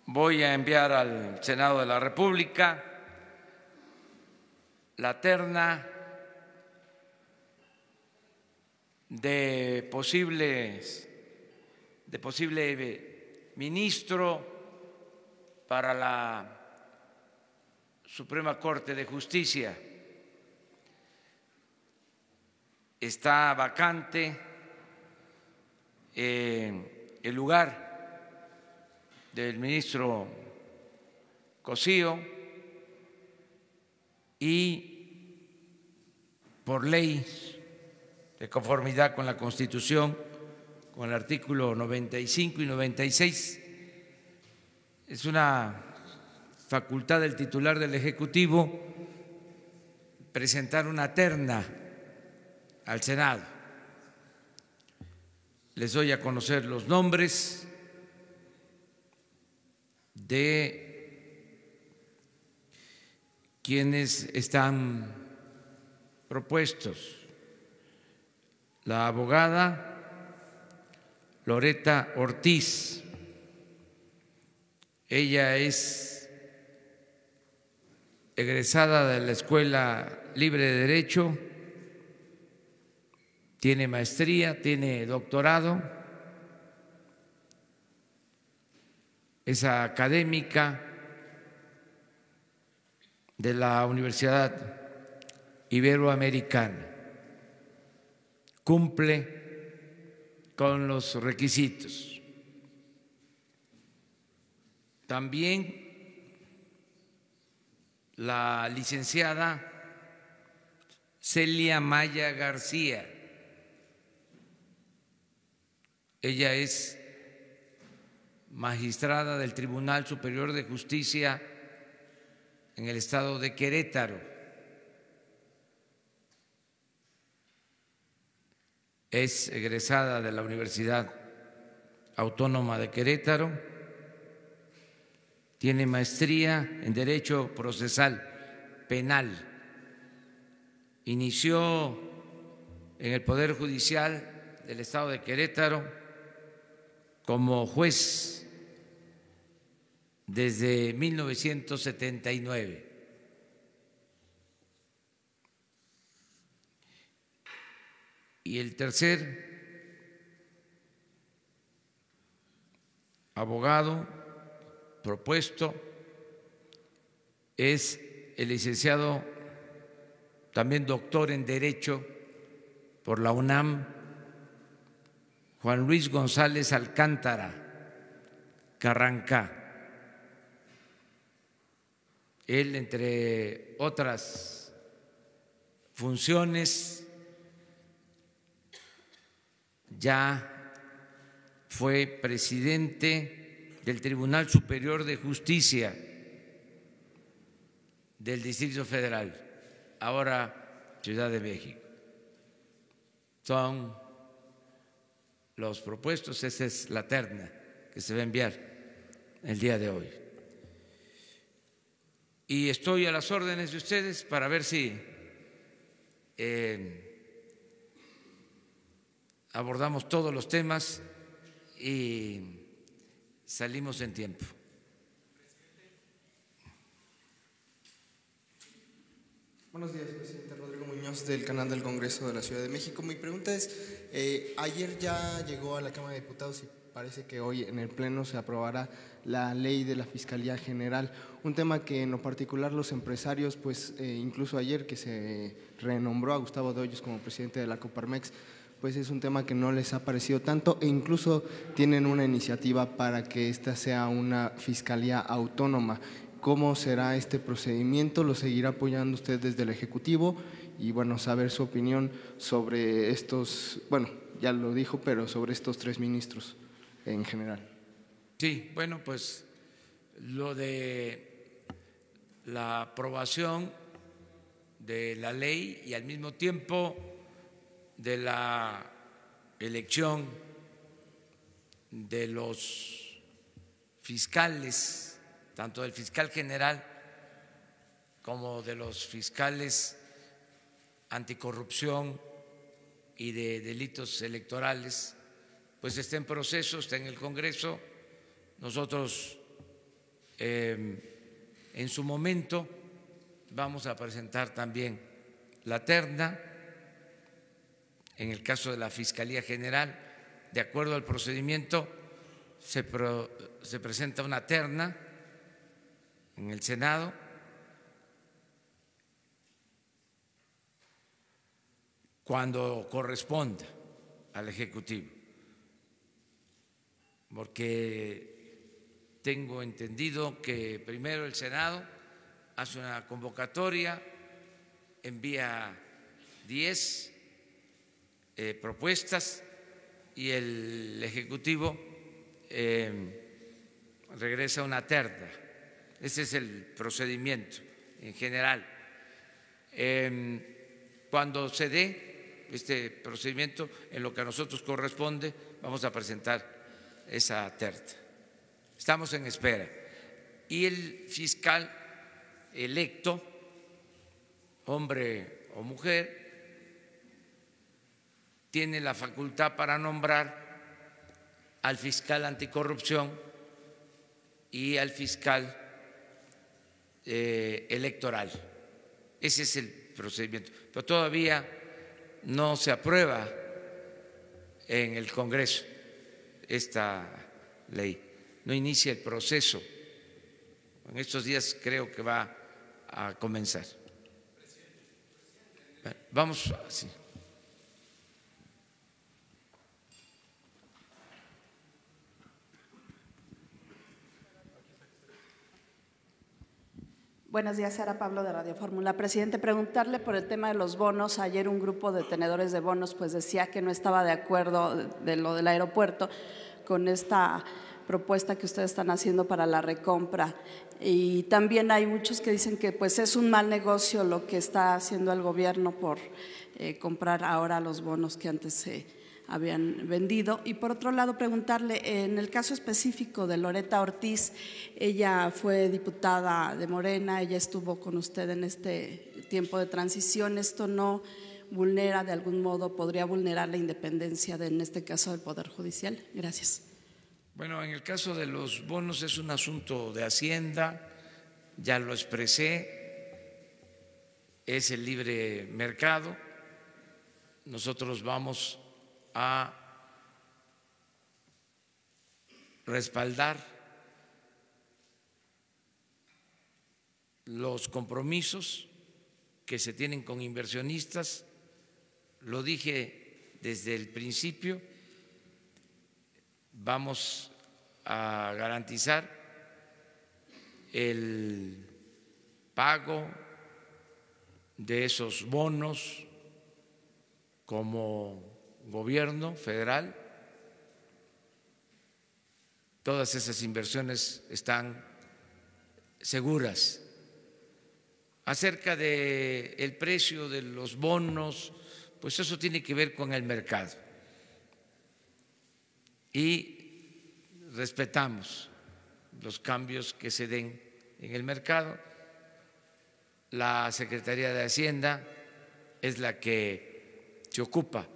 voy a enviar al Senado de la República la terna de posible ministro para la Suprema Corte de Justicia. Está vacante el lugar del ministro Cosío y por ley, de conformidad con la Constitución, con el artículo 95 y 96, es una facultad del titular del Ejecutivo presentar una terna al Senado. Les doy a conocer los nombres de quienes están propuestos. La abogada Loreta Ortiz, ella es egresada de la Escuela Libre de Derecho, tiene maestría, tiene doctorado, es académica de la Universidad Iberoamericana, cumple con los requisitos. También la licenciada Celia Maya García, ella es magistrada del Tribunal Superior de Justicia en el estado de Querétaro. Es egresada de la Universidad Autónoma de Querétaro, tiene maestría en Derecho Procesal Penal, inició en el Poder Judicial del estado de Querétaro como juez desde 1979. Y el tercer abogado propuesto es el licenciado, también doctor en Derecho por la UNAM, Juan Luis González Alcántara Carrancá. Él, entre otras funciones, ya fue presidente del Tribunal Superior de Justicia del Distrito Federal, ahora Ciudad de México. Son los propuestos, esa es la terna que se va a enviar el día de hoy. Y estoy a las órdenes de ustedes para ver si abordamos todos los temas y salimos en tiempo. Buenos días, presidente. Rodrigo Muñoz, del canal del Congreso de la Ciudad de México. Mi pregunta es, ayer ya llegó a la Cámara de Diputados y parece que hoy en el Pleno se aprobará la ley de la Fiscalía General, un tema que en lo particular los empresarios, pues incluso ayer que se renombró a Gustavo de Hoyos como presidente de la Coparmex, pues es un tema que no les ha parecido tanto e incluso tienen una iniciativa para que esta sea una fiscalía autónoma. ¿Cómo será este procedimiento? ¿Lo seguirá apoyando usted desde el Ejecutivo? Y bueno, saber su opinión sobre estos, bueno, ya lo dijo, pero sobre estos tres ministros en general. Sí, bueno, pues lo de la aprobación de la ley y al mismo tiempo de la elección de los fiscales, tanto del fiscal general como de los fiscales anticorrupción y de delitos electorales, pues está en proceso, está en el Congreso. Nosotros En su momento vamos a presentar también la terna. En el caso de la Fiscalía General, de acuerdo al procedimiento, se presenta una terna en el Senado cuando corresponda al Ejecutivo, porque tengo entendido que primero el Senado hace una convocatoria, envía 10 propuestas y el Ejecutivo regresa una terna. Ese es el procedimiento en general. Cuando se dé este procedimiento, en lo que a nosotros corresponde, vamos a presentar esa terna. Estamos en espera. Y el fiscal electo, hombre o mujer, tiene la facultad para nombrar al fiscal anticorrupción y al fiscal electoral. Ese es el procedimiento. Pero todavía no se aprueba en el Congreso esta ley. No inicia el proceso. En estos días creo que va a comenzar. Vamos así. Buenos días, Sara Pablo de Radio Fórmula. Presidente, preguntarle por el tema de los bonos. Ayer un grupo de tenedores de bonos pues decía que no estaba de acuerdo de lo del aeropuerto con esta propuesta que ustedes están haciendo para la recompra. Y también hay muchos que dicen que pues es un mal negocio lo que está haciendo el gobierno por comprar ahora los bonos que antes se habían vendido. Y por otro lado, preguntarle, en el caso específico de Loretta Ortiz, ella fue diputada de Morena, ella estuvo con usted en este tiempo de transición. ¿Esto no vulnera de algún modo, podría vulnerar la independencia en este caso del Poder Judicial? Gracias. Bueno, en el caso de los bonos es un asunto de Hacienda, ya lo expresé, es el libre mercado. Nosotros vamos a respaldar los compromisos que se tienen con inversionistas. Lo dije desde el principio, vamos a garantizar el pago de esos bonos como gobierno federal. Todas esas inversiones están seguras. Acerca del precio de los bonos, pues eso tiene que ver con el mercado. Y respetamos los cambios que se den en el mercado. La Secretaría de Hacienda es la que se ocupa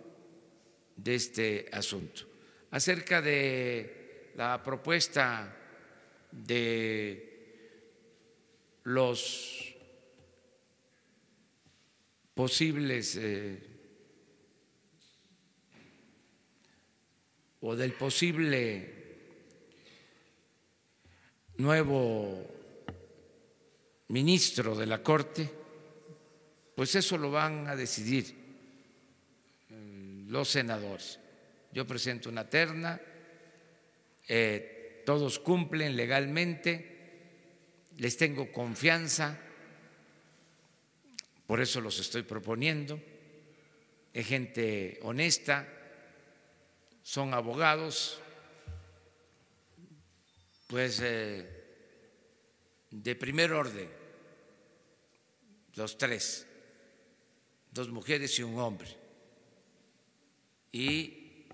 de este asunto. Acerca de la propuesta de los posibles o del posible nuevo ministro de la Corte, pues eso lo van a decidir los senadores. Yo presento una terna, todos cumplen legalmente, les tengo confianza, por eso los estoy proponiendo. Es gente honesta, son abogados, pues de primer orden, los tres, 2 mujeres y un hombre. Y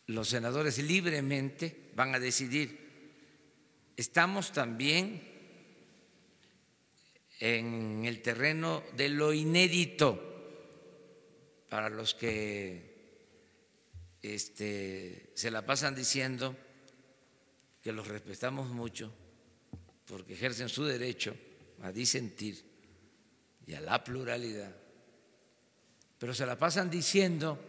los senadores libremente van a decidir. Estamos también en el terreno de lo inédito. Para los que se la pasan diciendo que los respetamos mucho, porque ejercen su derecho a disentir y a la pluralidad, pero se la pasan diciendo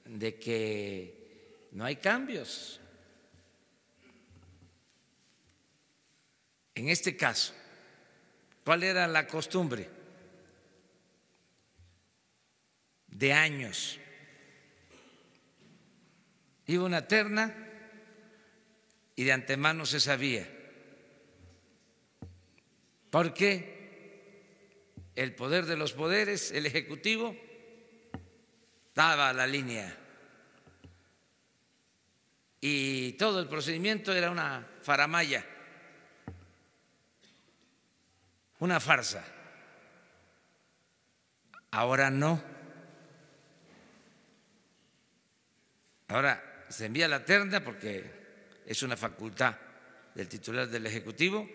de que no hay cambios. En este caso, ¿cuál era la costumbre? De años. Iba una terna y de antemano se sabía, porque el poder de los poderes, el Ejecutivo, daba la línea y todo el procedimiento era una faramalla, una farsa. Ahora no. Ahora se envía la terna porque es una facultad del titular del Ejecutivo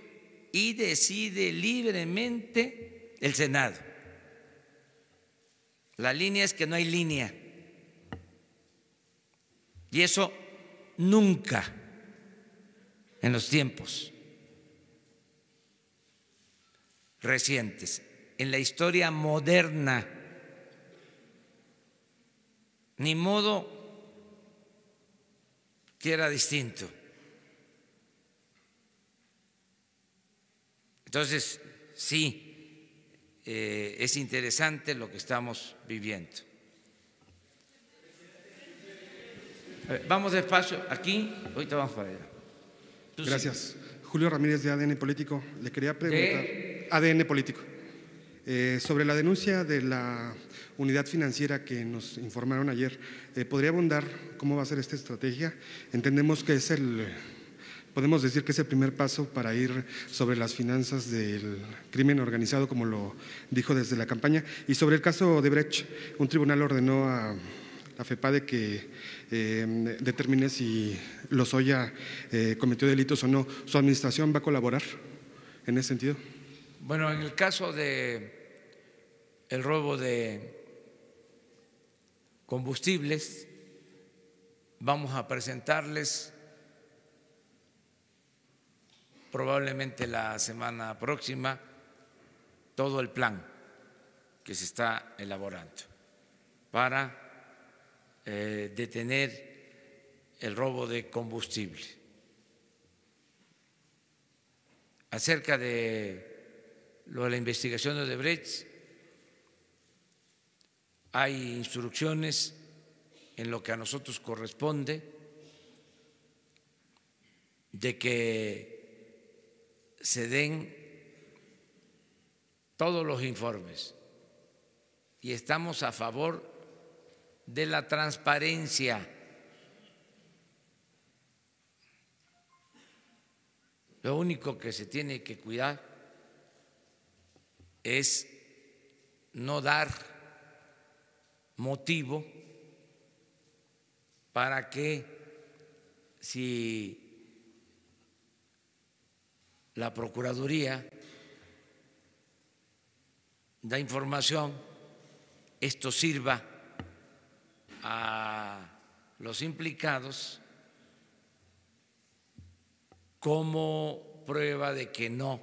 y decide libremente el Senado. La línea es que no hay línea. Y eso nunca en los tiempos recientes, en la historia moderna, ni modo que era distinto. Entonces, sí, es interesante lo que estamos viviendo. Vamos despacio, aquí, ahorita vamos para allá. Gracias. Sí. Julio Ramírez de ADN Político. Le quería preguntar, ADN Político, sobre la denuncia de la unidad financiera que nos informaron ayer. ¿Podría abundar cómo va a ser esta estrategia? Entendemos que es podemos decir que es el primer paso para ir sobre las finanzas del crimen organizado, como lo dijo desde la campaña. Y sobre el caso Odebrecht, un tribunal ordenó a la FEPADE que determine si Lozoya cometió delitos o no. ¿Su administración va a colaborar en ese sentido? Bueno, en el caso de el robo de combustibles, vamos a presentarles probablemente la semana próxima todo el plan que se está elaborando para detener el robo de combustible. Acerca de lo de la investigación de Odebrecht, hay instrucciones en lo que a nosotros corresponde de que se den todos los informes y estamos a favor de la transparencia. Lo único que se tiene que cuidar es no dar motivo para que, si la Procuraduría da información, esto sirva a los implicados como prueba de que no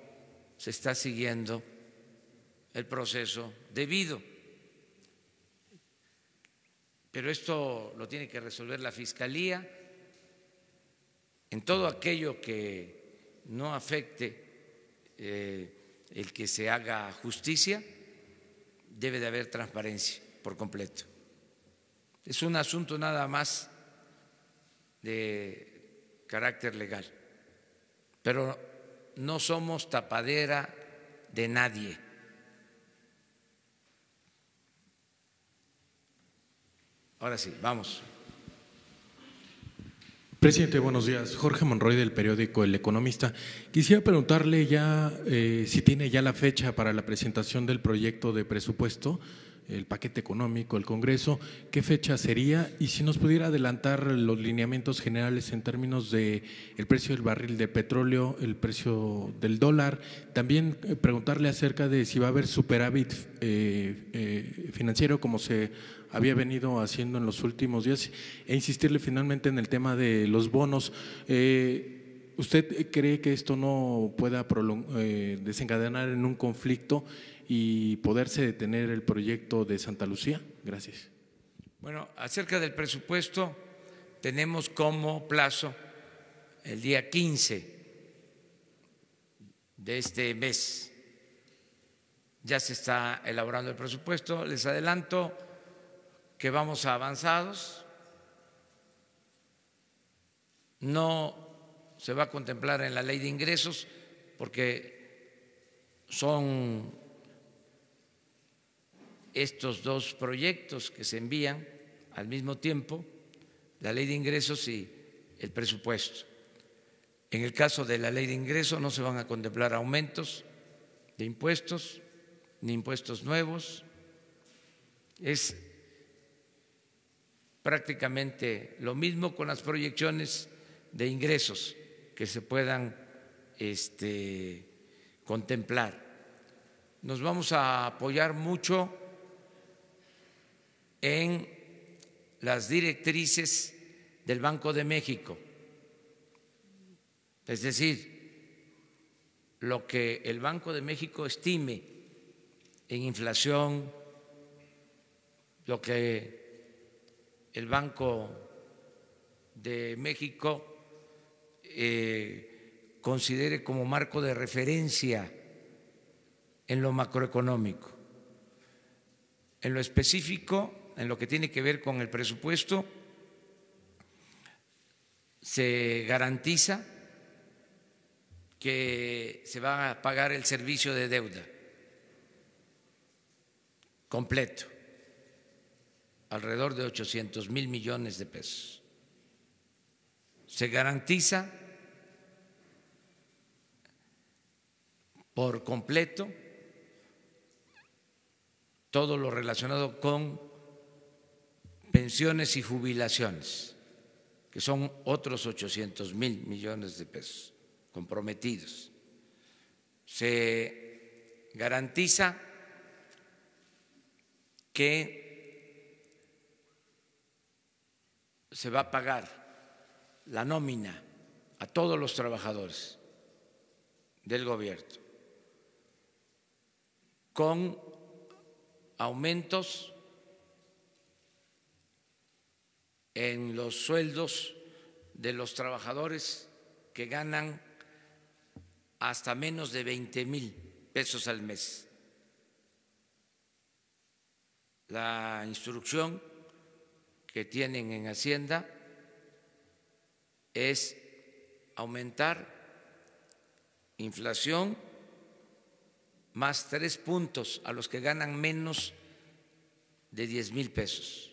se está siguiendo el proceso debido. Pero esto lo tiene que resolver la Fiscalía. En todo aquello que no afecte el que se haga justicia, debe de haber transparencia por completo. Es un asunto nada más de carácter legal, pero no somos tapadera de nadie. Ahora sí, vamos. Presidente, buenos días. Jorge Monroy, del periódico El Economista. Quisiera preguntarle ya si tiene ya la fecha para la presentación del proyecto de presupuesto, el paquete económico, el Congreso, ¿qué fecha sería? Y si nos pudiera adelantar los lineamientos generales en términos de el precio del barril de petróleo, el precio del dólar. También preguntarle acerca de si va a haber superávit financiero como se había venido haciendo en los últimos días, e insistirle finalmente en el tema de los bonos. ¿Usted cree que esto no pueda desencadenar en un conflicto y poderse detener el proyecto de Santa Lucía? Gracias. Bueno, acerca del presupuesto, tenemos como plazo el día 15 de este mes. Ya se está elaborando el presupuesto. Les adelanto que vamos avanzados. No se va a contemplar en la ley de ingresos porque son estos dos proyectos que se envían al mismo tiempo, la ley de ingresos y el presupuesto. En el caso de la ley de ingresos no se van a contemplar aumentos de impuestos ni impuestos nuevos. Es prácticamente lo mismo con las proyecciones de ingresos que se puedan contemplar. Nos vamos a apoyar mucho en las directrices del Banco de México, es decir, lo que el Banco de México estime en inflación, lo que el Banco de México considere como marco de referencia en lo macroeconómico. En lo específico, en lo que tiene que ver con el presupuesto, se garantiza que se va a pagar el servicio de deuda completo, alrededor de 800,000 millones de pesos. Se garantiza por completo todo lo relacionado con pensiones y jubilaciones, que son otros 800,000 millones de pesos comprometidos. Se garantiza que se va a pagar la nómina a todos los trabajadores del gobierno con aumentos en los sueldos de los trabajadores que ganan hasta menos de 20,000 pesos al mes. La instrucción que tienen en Hacienda es aumentar inflación más 3 puntos a los que ganan menos de 10,000 pesos.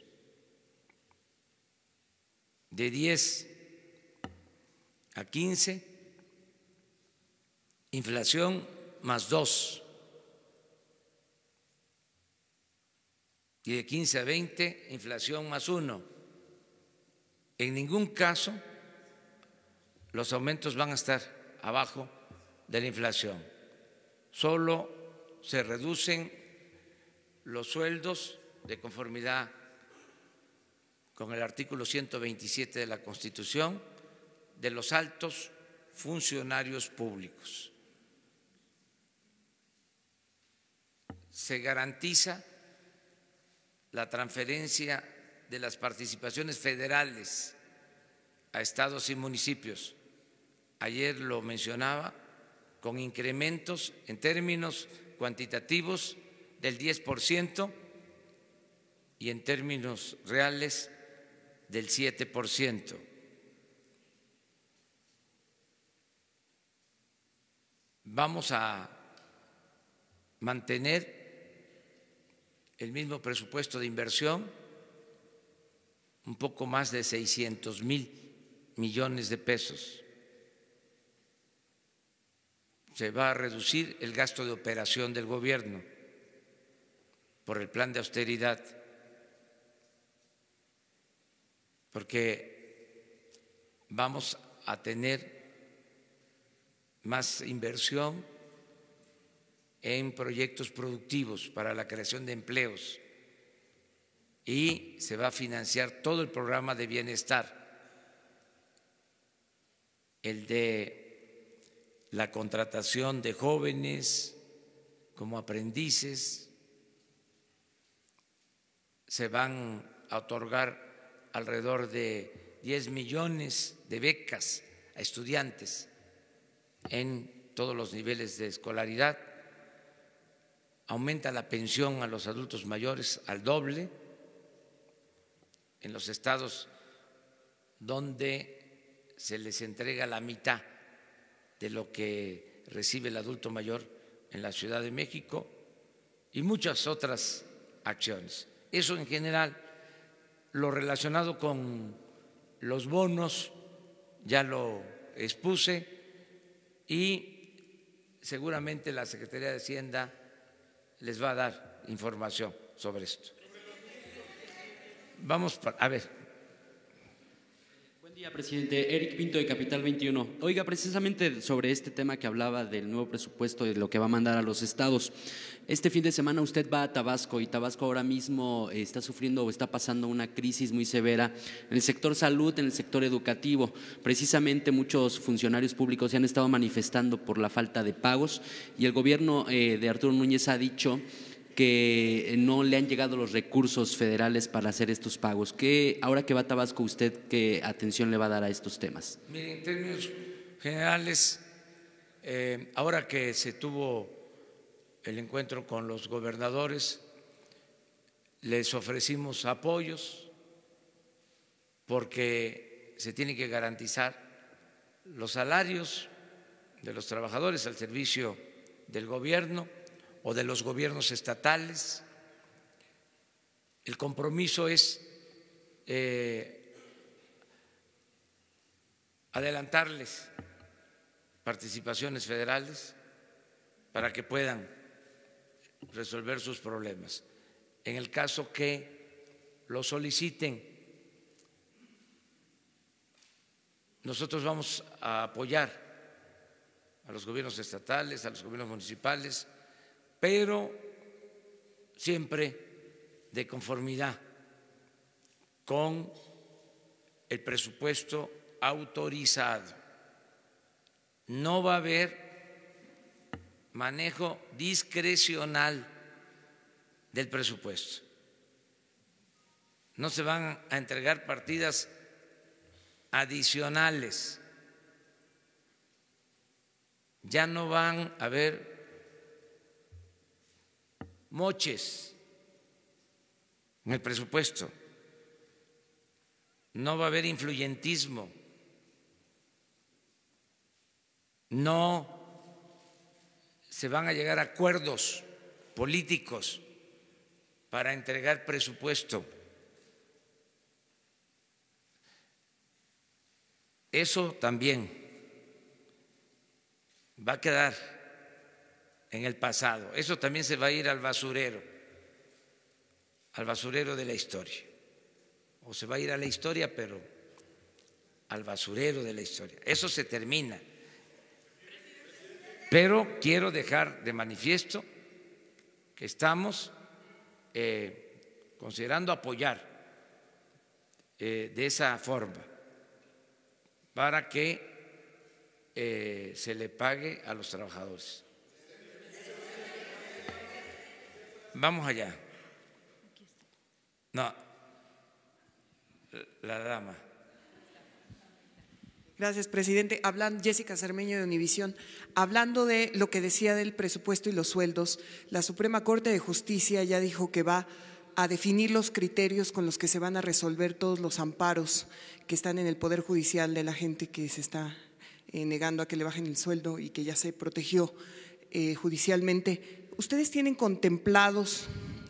De 10 a 15, inflación más 2. Y de 15 a 20, inflación más 1. En ningún caso los aumentos van a estar abajo de la inflación. Solo se reducen los sueldos de conformidad con el artículo 127 de la Constitución de los altos funcionarios públicos. Se garantiza la transferencia de las participaciones federales a estados y municipios. Ayer lo mencionaba, con incrementos en términos cuantitativos del 10% y en términos reales del 7%. Vamos a mantener el mismo presupuesto de inversión, un poco más de 600,000 millones de pesos. Se va a reducir el gasto de operación del gobierno por el plan de austeridad, porque vamos a tener más inversión en proyectos productivos para la creación de empleos y se va a financiar todo el programa de bienestar el de la contratación de jóvenes como aprendices. Se van a otorgar alrededor de 10 millones de becas a estudiantes en todos los niveles de escolaridad. Aumenta la pensión a los adultos mayores al doble en los estados donde se les entrega la mitad de lo que recibe el adulto mayor en la Ciudad de México, y muchas otras acciones. Eso en general. Lo relacionado con los bonos ya lo expuse, y seguramente la Secretaría de Hacienda les va a dar información sobre esto. Vamos a ver. Buen día, presidente. Eric Pinto, de Capital 21. Oiga, precisamente sobre este tema que hablaba del nuevo presupuesto y de lo que va a mandar a los estados. Este fin de semana usted va a Tabasco, y Tabasco ahora mismo está sufriendo o está pasando una crisis muy severa en el sector salud, en el sector educativo. Precisamente muchos funcionarios públicos se han estado manifestando por la falta de pagos, y el gobierno de Arturo Núñez ha dicho que no le han llegado los recursos federales para hacer estos pagos. Ahora que va a Tabasco, ¿usted qué atención le va a dar a estos temas? Mire, en términos generales, ahora que se tuvo el encuentro con los gobernadores, les ofrecimos apoyos porque se tienen que garantizar los salarios de los trabajadores al servicio del gobierno o de los gobiernos estatales. El compromiso es adelantarles participaciones federales para que puedan resolver sus problemas. En el caso que lo soliciten, nosotros vamos a apoyar a los gobiernos estatales, a los gobiernos municipales, pero siempre de conformidad con el presupuesto autorizado. No va a haber manejo discrecional del presupuesto. No se van a entregar partidas adicionales. Ya no van a haber moches en el presupuesto. No va a haber influyentismo. No se van a llegar a acuerdos políticos para entregar presupuesto. Eso también va a quedar en el pasado. Eso también se va a ir al basurero de la historia. O se va a ir a la historia, pero al basurero de la historia. Eso se termina. Pero quiero dejar de manifiesto que estamos considerando apoyar de esa forma para que se le pague a los trabajadores. Vamos allá. No, la dama. Gracias, presidente. Jessica Cermeño, de Univisión. Hablando de lo que decía del presupuesto y los sueldos, la Suprema Corte de Justicia ya dijo que va a definir los criterios con los que se van a resolver todos los amparos que están en el Poder Judicial de la gente que se está negando a que le bajen el sueldo y que ya se protegió judicialmente. ¿Ustedes tienen contemplados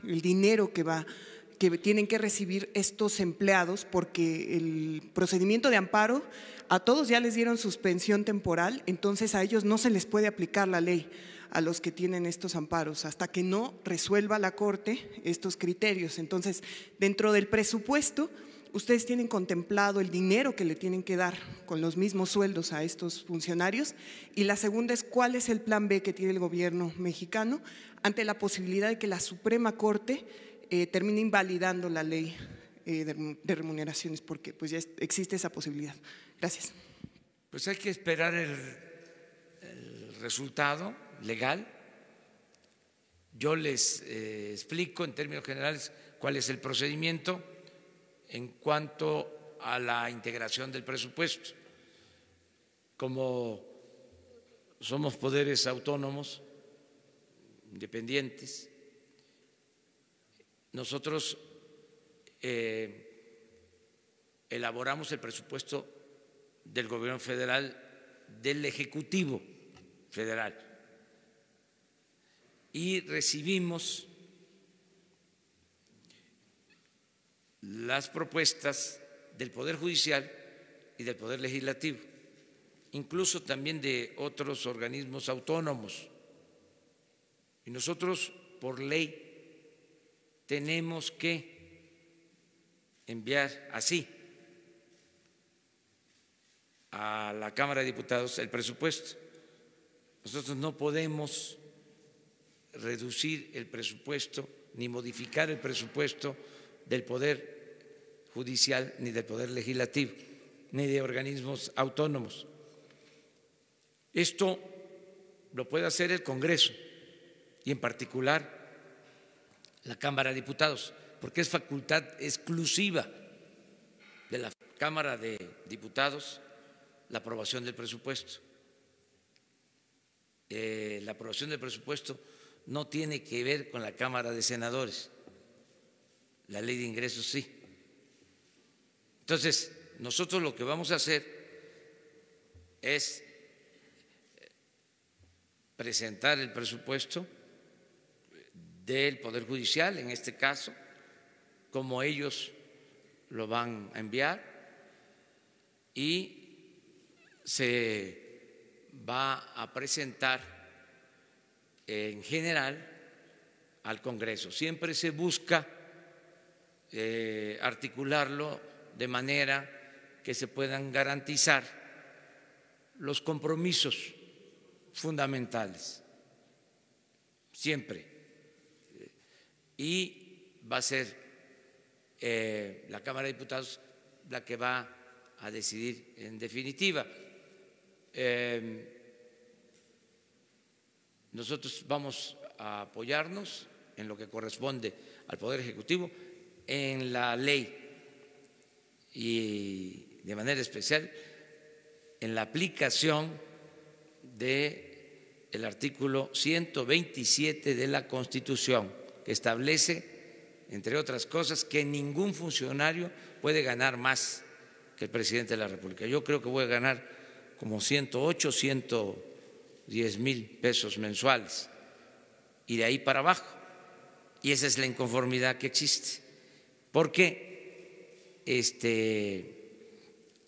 el dinero que tienen que recibir estos empleados? Porque el procedimiento de amparo, a todos ya les dieron suspensión temporal, entonces a ellos no se les puede aplicar la ley, a los que tienen estos amparos, hasta que no resuelva la Corte estos criterios. Entonces, dentro del presupuesto, ¿ustedes tienen contemplado el dinero que le tienen que dar con los mismos sueldos a estos funcionarios? Y la segunda es, ¿cuál es el plan B que tiene el gobierno mexicano ante la posibilidad de que la Suprema Corte termine invalidando la ley de remuneraciones? Porque pues ya existe esa posibilidad. Gracias. Pues hay que esperar el resultado legal. Yo les explico en términos generales cuál es el procedimiento en cuanto a la integración del presupuesto. Como somos poderes autónomos, independientes, nosotros elaboramos el presupuesto del gobierno federal, del Ejecutivo Federal, y recibimos las propuestas del Poder Judicial y del Poder Legislativo, incluso también de otros organismos autónomos. Y nosotros, por ley, tenemos que enviar así a la Cámara de Diputados el presupuesto. Nosotros no podemos reducir el presupuesto ni modificar el presupuesto del Poder Judicial, ni del Poder Legislativo, ni de organismos autónomos. Esto lo puede hacer el Congreso y en particular la Cámara de Diputados, porque es facultad exclusiva de la Cámara de Diputados la aprobación del presupuesto. La aprobación del presupuesto no tiene que ver con la Cámara de Senadores, la ley de ingresos sí. Entonces, nosotros lo que vamos a hacer es presentar el presupuesto del Poder Judicial, en este caso, como ellos lo van a enviar, y se va a presentar en general al Congreso. Siempre se busca articularlo de manera que se puedan garantizar los compromisos fundamentales, siempre. Y va a ser la Cámara de Diputados la que va a decidir en definitiva. Nosotros vamos a apoyarnos en lo que corresponde al Poder Ejecutivo, en la ley y de manera especial en la aplicación del artículo 127 de la Constitución, que establece, entre otras cosas, que ningún funcionario puede ganar más que el presidente de la República. Yo creo que voy a ganar como 108, 110 mil pesos mensuales y de ahí para abajo. Y esa es la inconformidad que existe, porque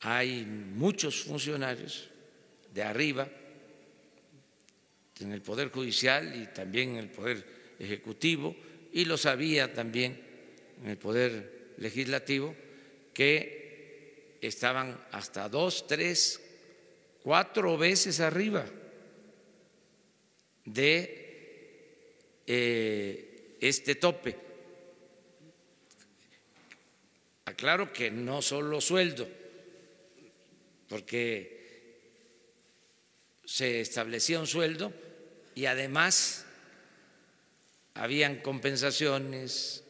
hay muchos funcionarios de arriba en el Poder Judicial y también en el Poder Ejecutivo, y los había también en el Poder Legislativo, que estaban hasta 2, 3, 4 veces arriba de este tope. Aclaro que no solo sueldo, porque se establecía un sueldo y además habían compensaciones,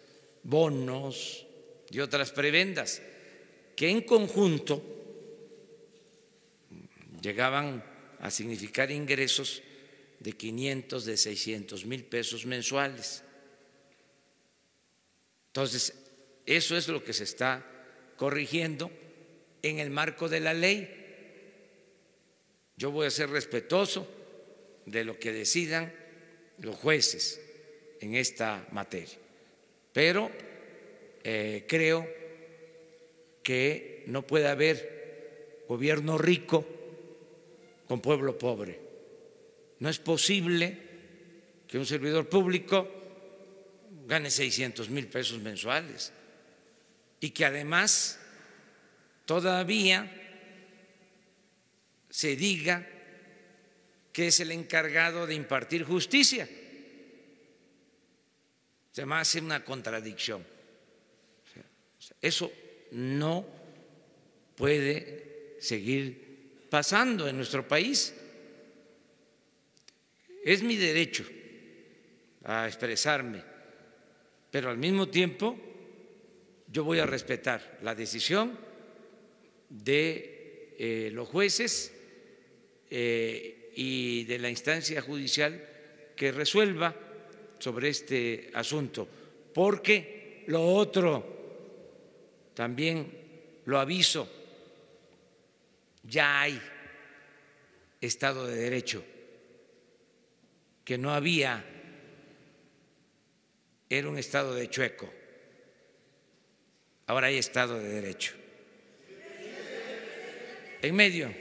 bonos y otras prebendas que en conjunto llegaban a significar ingresos de 500, de 600 mil pesos mensuales. Entonces, eso es lo que se está corrigiendo en el marco de la ley. Yo voy a ser respetuoso de lo que decidan los jueces en esta materia, pero creo que no puede haber gobierno rico con pueblo pobre. No es posible que un servidor público gane 600 mil pesos mensuales y que además todavía se diga que es el encargado de impartir justicia. Se me hace una contradicción. Eso no puede seguir pasando en nuestro país. Es mi derecho a expresarme, pero al mismo tiempo yo voy a respetar la decisión de los jueces y de la instancia judicial que resuelva sobre este asunto, porque lo otro, también lo aviso, ya hay Estado de Derecho, que no había, era un Estado de chueco, ahora hay Estado de Derecho. En medio.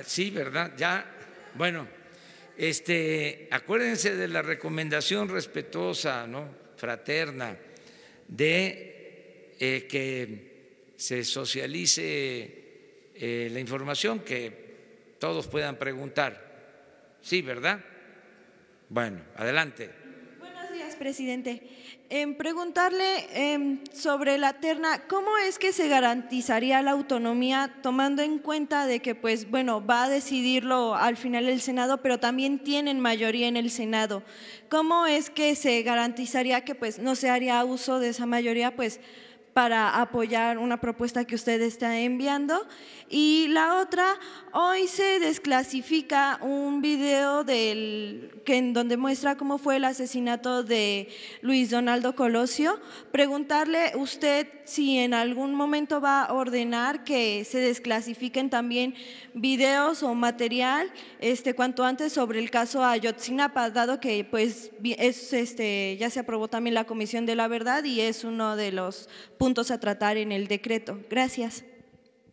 Sí, ¿verdad? Ya, bueno, acuérdense de la recomendación respetuosa, ¿no?, fraterna, de que se socialice la información, que todos puedan preguntar. Sí, ¿verdad? Bueno, adelante. Buenos días, presidente. Preguntarle sobre la terna, ¿cómo es que se garantizaría la autonomía tomando en cuenta de que, pues, bueno, va a decidirlo al final el Senado, pero también tienen mayoría en el Senado? ¿Cómo es que se garantizaría que, pues, no se haría uso de esa mayoría, pues, para apoyar una propuesta que usted está enviando? Y la otra, hoy se desclasifica un video en donde muestra cómo fue el asesinato de Luis Donaldo Colosio. Preguntarle usted si en algún momento va a ordenar que se desclasifiquen también videos o material cuanto antes sobre el caso Ayotzinapa, dado que pues ya se aprobó también la Comisión de la Verdad y es uno de los puntos a tratar en el decreto. Gracias.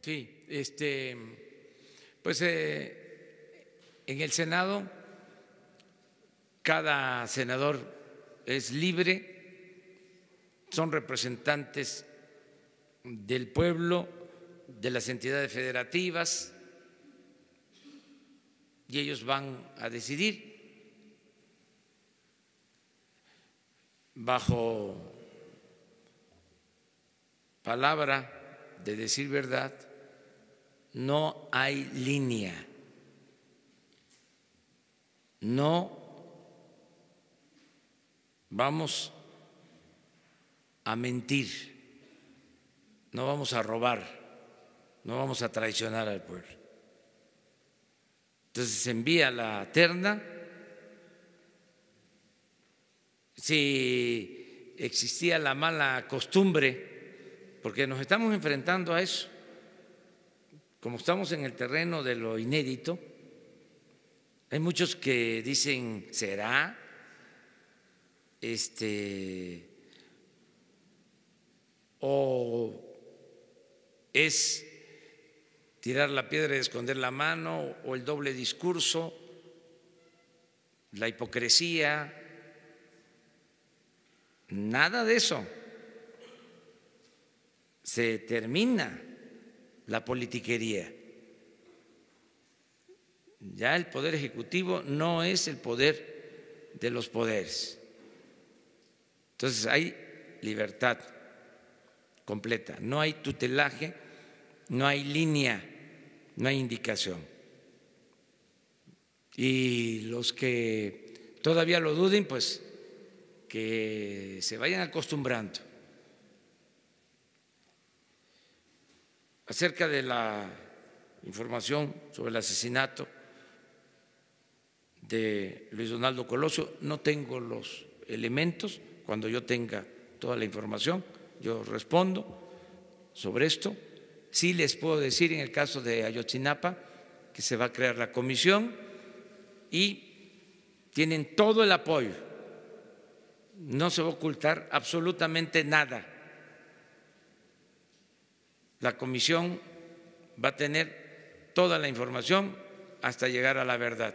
Sí, pues en el Senado cada senador es libre, son representantes del pueblo, de las entidades federativas, y ellos van a decidir bajo palabra de decir verdad. No hay línea, no vamos a mentir, no vamos a robar, no vamos a traicionar al pueblo. Entonces se envía la terna. Si existía la mala costumbre, porque nos estamos enfrentando a eso, como estamos en el terreno de lo inédito, hay muchos que dicen, ¿será? O es tirar la piedra y esconder la mano, o el doble discurso, la hipocresía. Nada de eso. Se termina la politiquería. Ya el poder ejecutivo no es el poder de los poderes. Entonces hay libertad completa, no hay tutelaje, no hay línea, no hay indicación. Y los que todavía lo duden, pues que se vayan acostumbrando. Acerca de la información sobre el asesinato de Luis Donaldo Colosio, no tengo los elementos. Cuando yo tenga toda la información, yo respondo sobre esto. Sí les puedo decir en el caso de Ayotzinapa que se va a crear la comisión y tienen todo el apoyo. No se va a ocultar absolutamente nada. La comisión va a tener toda la información hasta llegar a la verdad.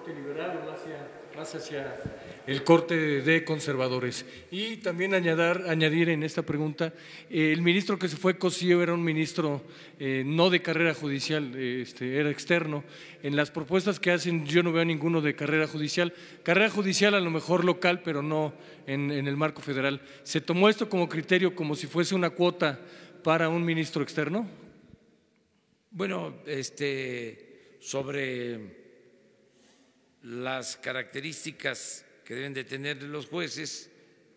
corte liberal o más hacia el corte de conservadores. Y también añadir en esta pregunta, el ministro que se fue, Cosío, era un ministro no de carrera judicial, era externo. En las propuestas que hacen yo no veo ninguno de carrera judicial. Carrera judicial a lo mejor local, pero no en el marco federal. ¿Se tomó esto como criterio, como si fuese una cuota para un ministro externo? Bueno, sobre las características que deben de tener los jueces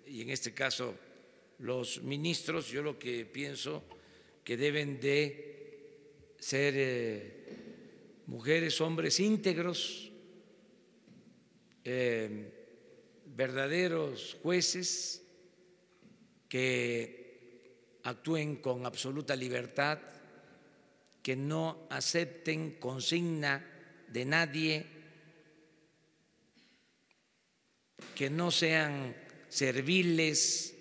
y en este caso los ministros, yo lo que pienso que deben de ser mujeres, hombres íntegros, verdaderos jueces que actúen con absoluta libertad, que no acepten consigna de nadie, que no sean serviles,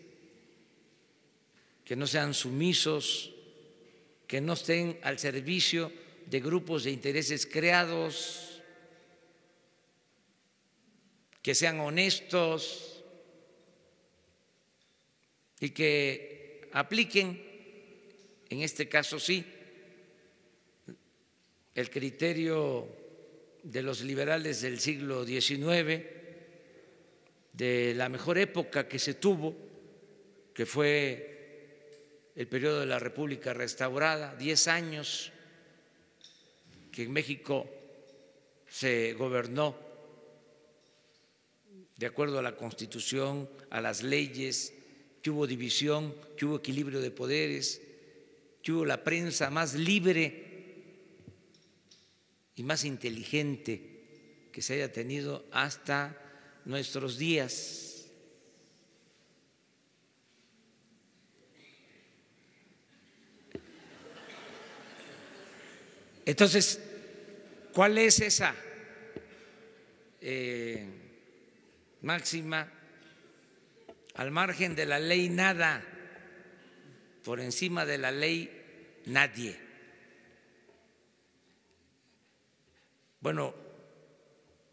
que no sean sumisos, que no estén al servicio de grupos de intereses creados, que sean honestos y que apliquen, en este caso sí, el criterio de los liberales del siglo XIX, de la mejor época que se tuvo, que fue el periodo de la República restaurada, 10 años que en México se gobernó de acuerdo a la Constitución, a las leyes, que hubo división, que hubo equilibrio de poderes, que hubo la prensa más libre y más inteligente que se haya tenido hasta nuestros días. Entonces, ¿cuál es esa máxima? Al margen de la ley nada, por encima de la ley nadie. Bueno,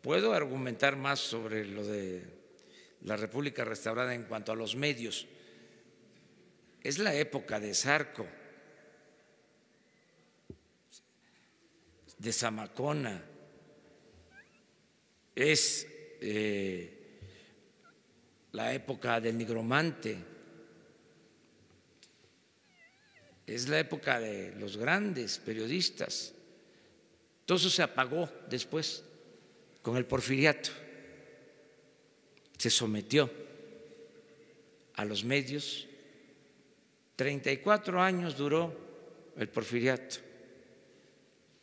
puedo argumentar más sobre lo de la República restaurada en cuanto a los medios. Es la época de Zarco, de Zamacona, es la época del nigromante, es la época de los grandes periodistas. Todo eso se apagó después con el porfiriato, se sometió a los medios. 34 años duró el porfiriato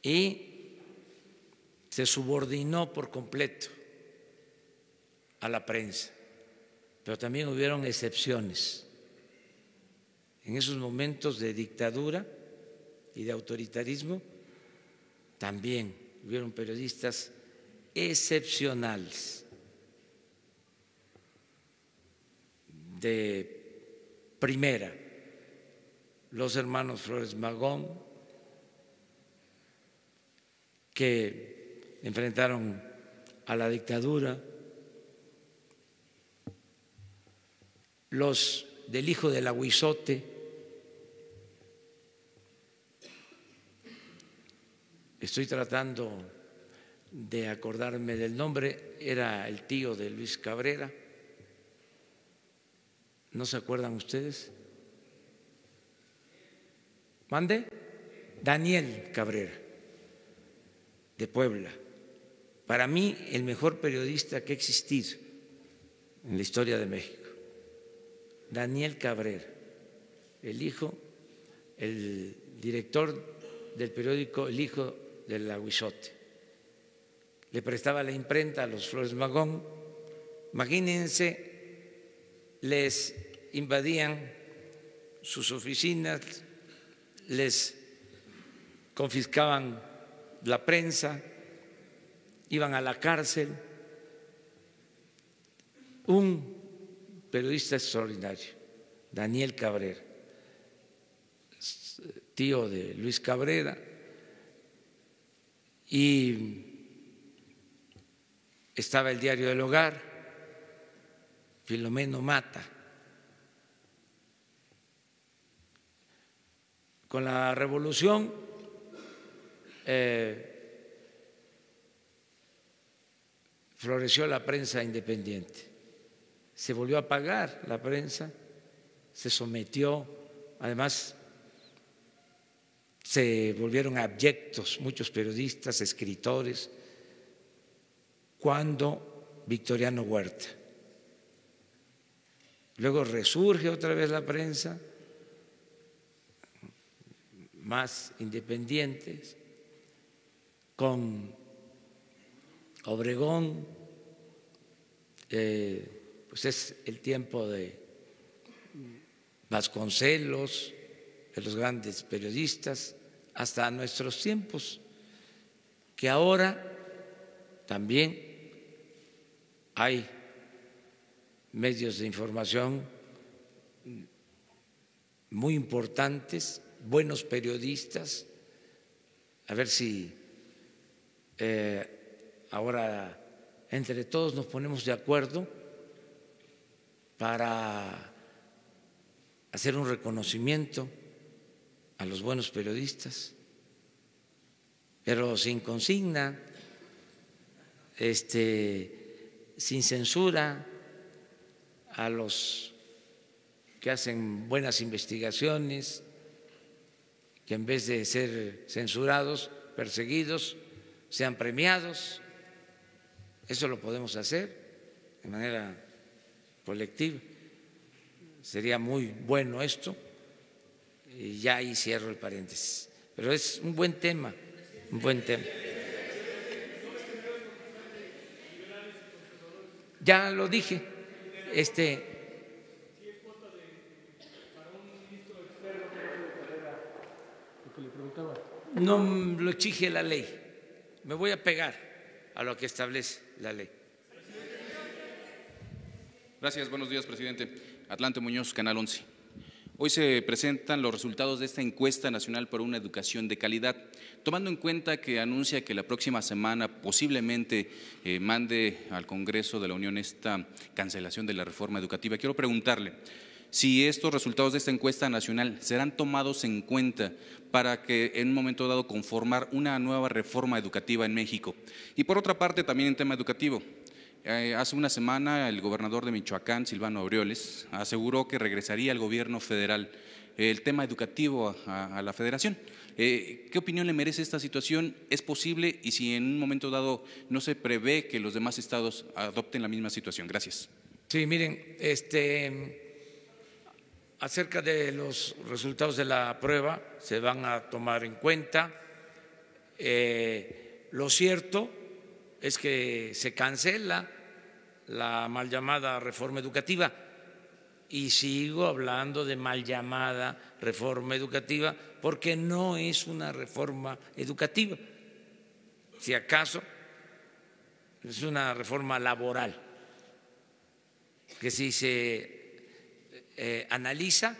y se subordinó por completo a la prensa, pero también hubieron excepciones. En esos momentos de dictadura y de autoritarismo también hubieron periodistas excepcionales, de primera, los hermanos Flores Magón, que enfrentaron a la dictadura, los del hijo del Aguizote. Estoy tratando de acordarme del nombre, era el tío de Luis Cabrera. ¿No se acuerdan ustedes? ¿Mande? Daniel Cabrera, de Puebla. Para mí, el mejor periodista que ha existido en la historia de México. Daniel Cabrera, el hijo, el director del periódico El Hijo del Aguizote. Le prestaba la imprenta a los Flores Magón. Imagínense, les invadían sus oficinas, les confiscaban la prensa, iban a la cárcel. Un periodista extraordinario, Daniel Cabrera, tío de Luis Cabrera, y estaba el Diario del Hogar, Filomeno Mata. Con la revolución floreció la prensa independiente, se volvió a apagar la prensa, se sometió, además se volvieron abyectos muchos periodistas, escritores, cuando Victoriano Huerta. Luego resurge otra vez la prensa, más independientes, con Obregón, pues es el tiempo de Vasconcelos, de los grandes periodistas, hasta nuestros tiempos, que ahora también hay medios de información muy importantes, buenos periodistas. A ver si ahora entre todos nos ponemos de acuerdo para hacer un reconocimiento a los buenos periodistas, pero sin consigna, sin censura, a los que hacen buenas investigaciones, que en vez de ser censurados, perseguidos, sean premiados. Eso lo podemos hacer de manera colectiva. Sería muy bueno esto, y ya ahí cierro el paréntesis. Pero es un buen tema, un buen tema. Ya lo dije, no lo exige la ley, me voy a pegar a lo que establece la ley. Gracias, buenos días, presidente. Atlante Muñoz, Canal 11. Hoy se presentan los resultados de esta encuesta nacional por una educación de calidad, tomando en cuenta que anuncia que la próxima semana posiblemente mande al Congreso de la Unión esta cancelación de la reforma educativa. Quiero preguntarle si estos resultados de esta encuesta nacional serán tomados en cuenta para que en un momento dado conformar una nueva reforma educativa en México. Y por otra parte, también en tema educativo, hace una semana el gobernador de Michoacán, Silvano Aureoles, aseguró que regresaría al gobierno federal el tema educativo a la federación. ¿Qué opinión le merece esta situación? ¿Es posible? Y si en un momento dado no se prevé que los demás estados adopten la misma situación. Gracias. Sí, miren, acerca de los resultados de la prueba se van a tomar en cuenta. Lo cierto es que se cancela la mal llamada reforma educativa, y sigo hablando de mal llamada reforma educativa porque no es una reforma educativa, si acaso es una reforma laboral, que si se analiza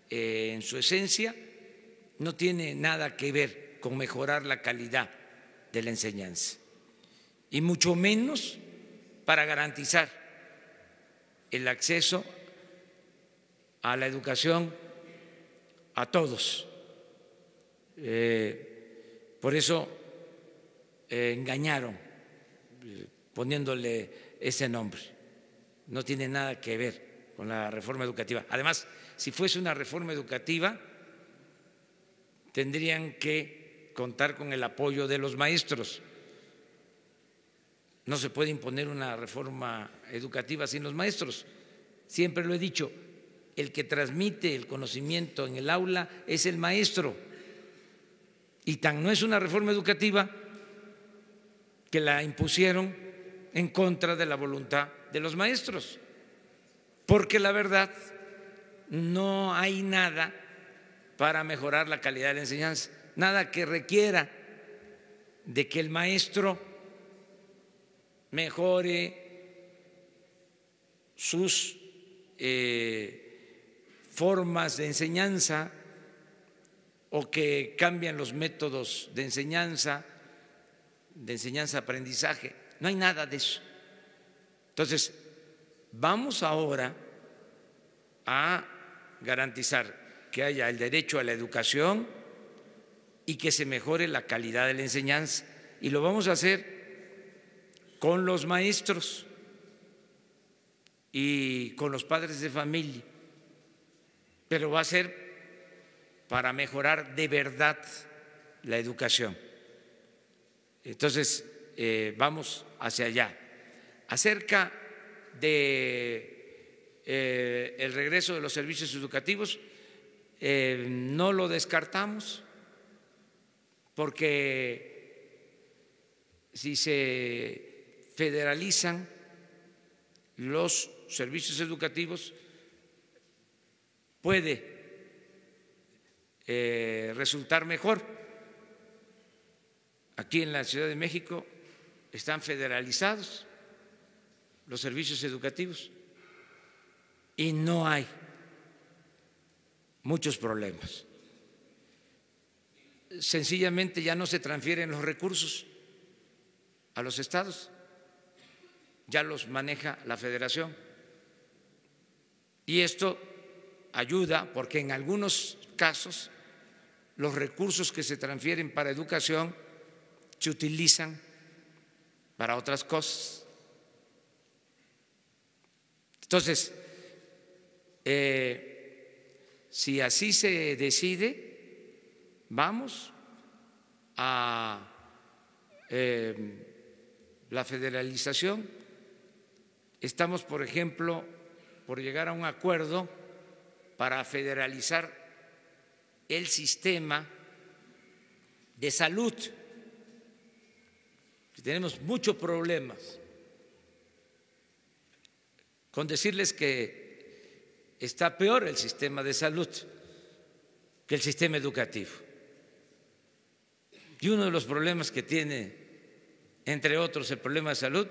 en su esencia no tiene nada que ver con mejorar la calidad de la enseñanza, y mucho menos para garantizar el acceso a la educación a todos. Por eso engañaron poniéndole ese nombre. No tiene nada que ver con la reforma educativa. Además, si fuese una reforma educativa, tendrían que contar con el apoyo de los maestros. No se puede imponer una reforma educativa sin los maestros. Siempre lo he dicho, el que transmite el conocimiento en el aula es el maestro. Y tan no es una reforma educativa que la impusieron en contra de la voluntad de los maestros. Porque la verdad, no hay nada para mejorar la calidad de la enseñanza, nada que requiera de que el maestro mejore sus formas de enseñanza o que cambien los métodos de enseñanza-aprendizaje. no hay nada de eso. Entonces, vamos ahora a garantizar que haya el derecho a la educación y que se mejore la calidad de la enseñanza. Y lo vamos a hacer con los maestros y con los padres de familia, pero va a ser para mejorar de verdad la educación. Entonces, vamos hacia allá. Acerca de el regreso de los servicios educativos, no lo descartamos, porque si se federalizan los servicios educativos, puede resultar mejor. Aquí en la Ciudad de México están federalizados los servicios educativos y no hay muchos problemas. Sencillamente ya no se transfieren los recursos a los estados, ya los maneja la Federación. Y esto ayuda porque en algunos casos los recursos que se transfieren para educación se utilizan para otras cosas. Entonces, si así se decide, vamos a la federalización. Estamos, por ejemplo, por llegar a un acuerdo para federalizar el sistema de salud. Tenemos muchos problemas con decirles que está peor el sistema de salud que el sistema educativo. Y uno de los problemas que tiene, entre otros, el problema de salud,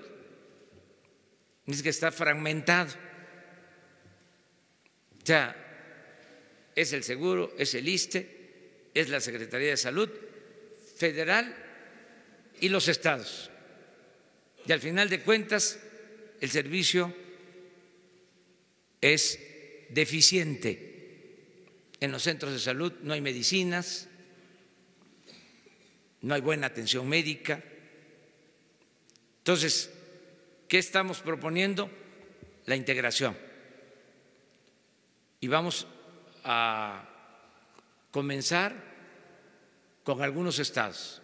es que está fragmentado. O sea, es el seguro, es el ISSSTE, es la Secretaría de Salud federal y los estados. Y al final de cuentas, el servicio es deficiente. En los centros de salud no hay medicinas, no hay buena atención médica. Entonces, ¿qué estamos proponiendo? La integración. Y vamos a comenzar con algunos estados.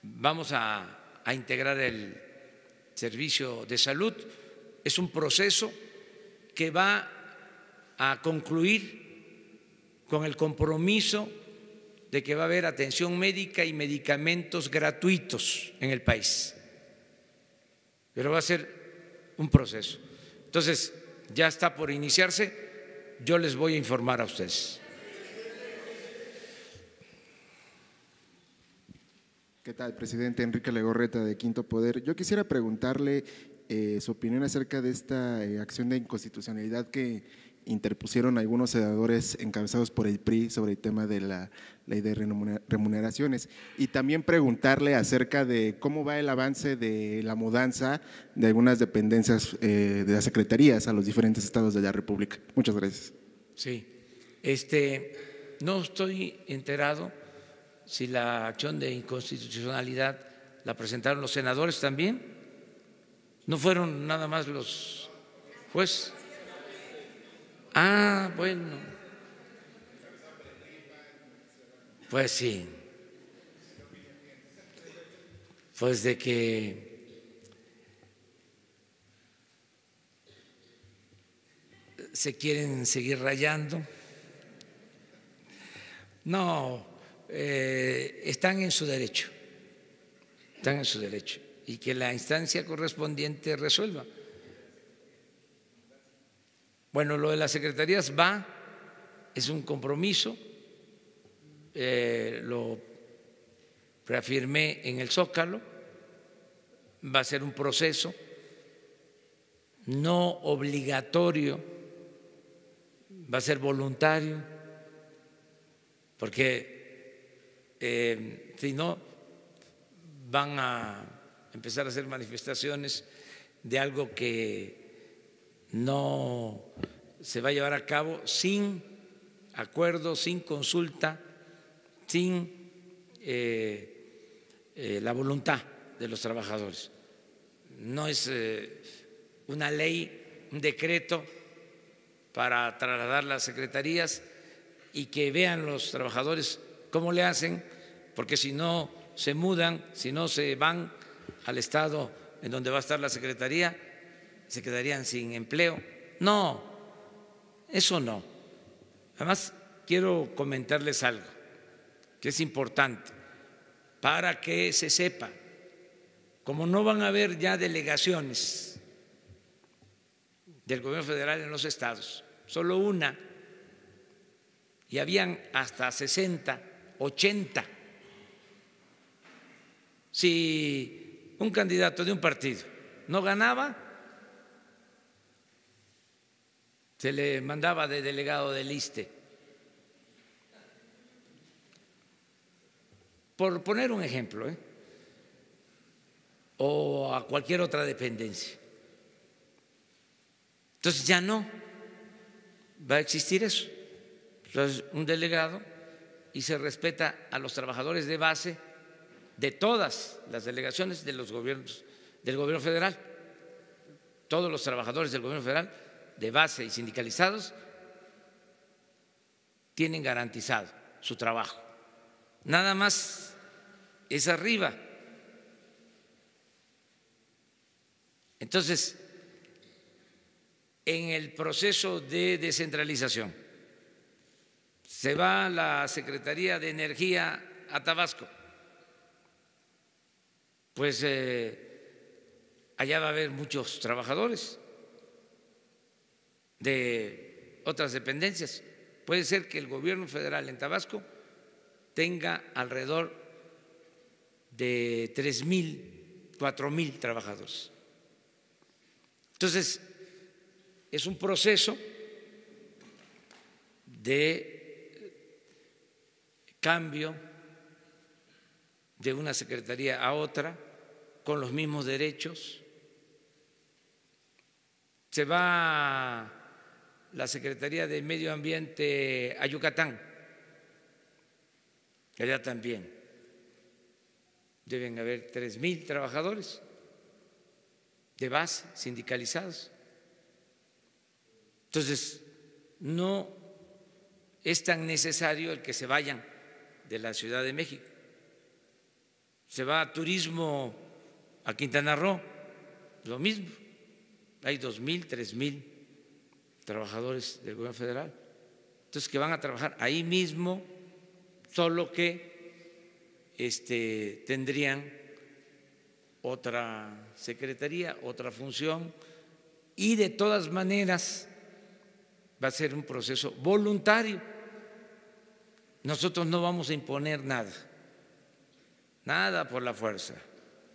Vamos a integrar el servicio de salud. Es un proceso que va a concluir con el compromiso de que va a haber atención médica y medicamentos gratuitos en el país. Pero va a ser un proceso. Entonces, ya está por iniciarse, yo les voy a informar a ustedes. ¿Qué tal, presidente? Enrique Legorreta, de Quinto Poder. Yo quisiera preguntarle su opinión acerca de esta acción de inconstitucionalidad que interpusieron algunos senadores encabezados por el PRI sobre el tema de la ley de remuneraciones, y también preguntarle acerca de cómo va el avance de la mudanza de algunas dependencias de las secretarías a los diferentes estados de la República. Muchas gracias. Sí, no estoy enterado si la acción de inconstitucionalidad la presentaron los senadores también. ¿No fueron nada más los jueces? Ah, bueno. Pues sí. Pues de que se quieren seguir rayando. No, están en su derecho. Están en su derecho. Y que la instancia correspondiente resuelva. Bueno, lo de las secretarías es un compromiso, lo reafirmé en el Zócalo, va a ser un proceso no obligatorio, va a ser voluntario, porque si no van a empezar a hacer manifestaciones de algo que no se va a llevar a cabo sin acuerdo, sin consulta, sin la voluntad de los trabajadores. No es una ley, un decreto para trasladar las secretarías y que vean los trabajadores cómo le hacen, porque si no se mudan, si no se van al estado en donde va a estar la secretaría, se quedarían sin empleo. No, eso no. Además, quiero comentarles algo que es importante para que se sepa. Como no van a haber ya delegaciones del gobierno federal en los estados, solo una, y habían hasta 60, 80. Si un candidato de un partido no ganaba, se le mandaba de delegado del ISSSTE. Por poner un ejemplo, o a cualquier otra dependencia. Entonces ya no va a existir eso. Entonces, un delegado, y se respeta a los trabajadores de base de todas las delegaciones de los gobiernos, del gobierno federal. Todos los trabajadores del gobierno federal de base y sindicalizados tienen garantizado su trabajo. Nada más es arriba. Entonces, en el proceso de descentralización, se va la Secretaría de Energía a Tabasco, pues allá va a haber muchos trabajadores de otras dependencias. Puede ser que el gobierno federal en Tabasco tenga alrededor de 3,000, 4,000 trabajadores. Entonces, es un proceso de cambio de una secretaría a otra con los mismos derechos. Se va la Secretaría de Medio Ambiente a Yucatán, allá también deben haber 3,000 trabajadores de base sindicalizados. Entonces, no es tan necesario el que se vayan de la Ciudad de México. Se va a turismo a Quintana Roo, lo mismo. Hay 2,000, 3,000 trabajadores del gobierno federal. Entonces, que van a trabajar ahí mismo, solo que tendrían otra secretaría, otra función, y de todas maneras va a ser un proceso voluntario. Nosotros no vamos a imponer nada, nada por la fuerza,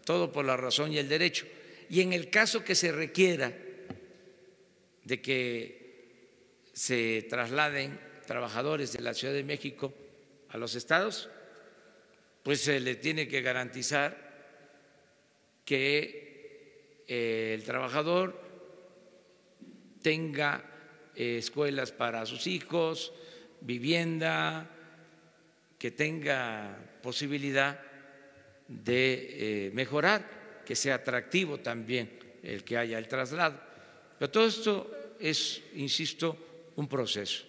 todo por la razón y el derecho. Y en el caso que se requiera de que se trasladen trabajadores de la Ciudad de México a los estados, pues se le tiene que garantizar que el trabajador tenga escuelas para sus hijos, vivienda, que tenga posibilidad de mejorar, que sea atractivo también el que haya el traslado. Pero todo esto es, insisto, un proceso.